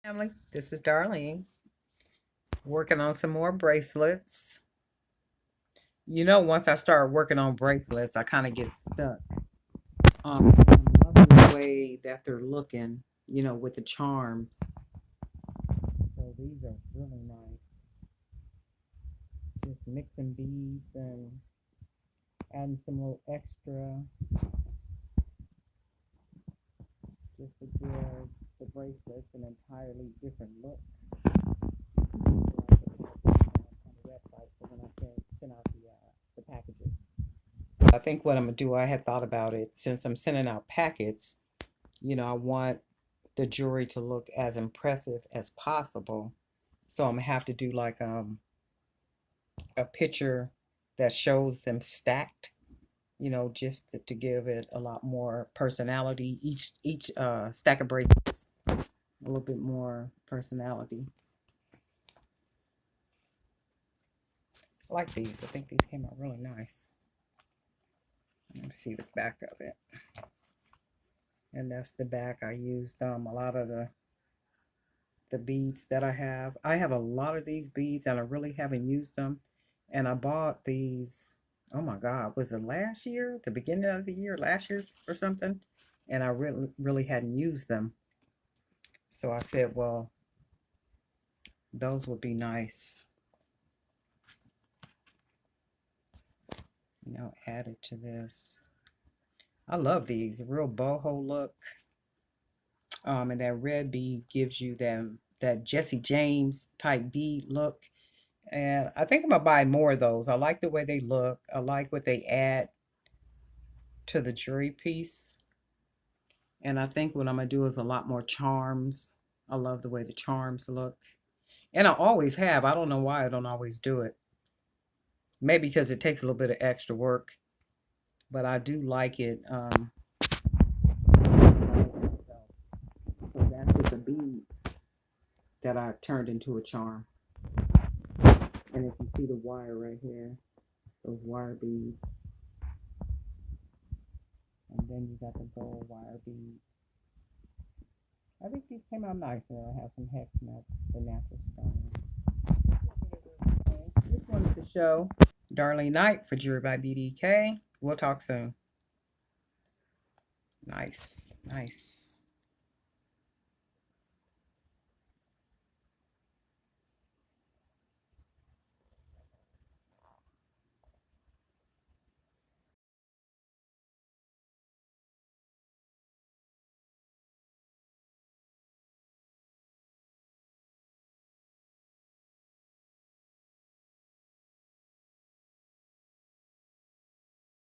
Family, this is Darlene, working on some more bracelets. Once I start working on bracelets, I kind of get stuck. I'm loving the way that they're looking, with the charms. So these are really nice. Just mixing beads and adding some little extra just to give the bracelets an entirely different look. On the website, so when I send out the packages. I think what I'm gonna do, I had thought about it since I'm sending out packets, I want the jewelry to look as impressive as possible. So I'm gonna have to do like a picture that shows them stacked, just to give it a lot more personality. Each stack of bracelets, a little bit more personality. I like these. I think these came out really nice. Let me see the back of it. And that's the back. I used a lot of the beads that I have. I have a lot of these beads and I really haven't used them. And I bought these, oh my God, was it last year? The beginning of the year, last year or something? And I really hadn't used them. So I said, well, those would be nice, added to this. I love these, a real boho look. And that red bead gives you that Jesse James type bead look. And I think I'm gonna buy more of those. I like the way they look. I like what they add to the jewelry piece. And I think what I'm gonna do is a lot more charms. I love the way the charms look. And I always have. I don't know why I don't always do it. Maybe because it takes a little bit of extra work. But I do like it. So that's just a bead that I turned into a charm. And if you see the wire right here, those wire beads. And then you got the gold wire beads. I think these came out nice. And I have some hex nuts, the natural stones. Just wanted to show Darlene Knight for Jewelry by BDK. We'll talk soon. Nice, nice.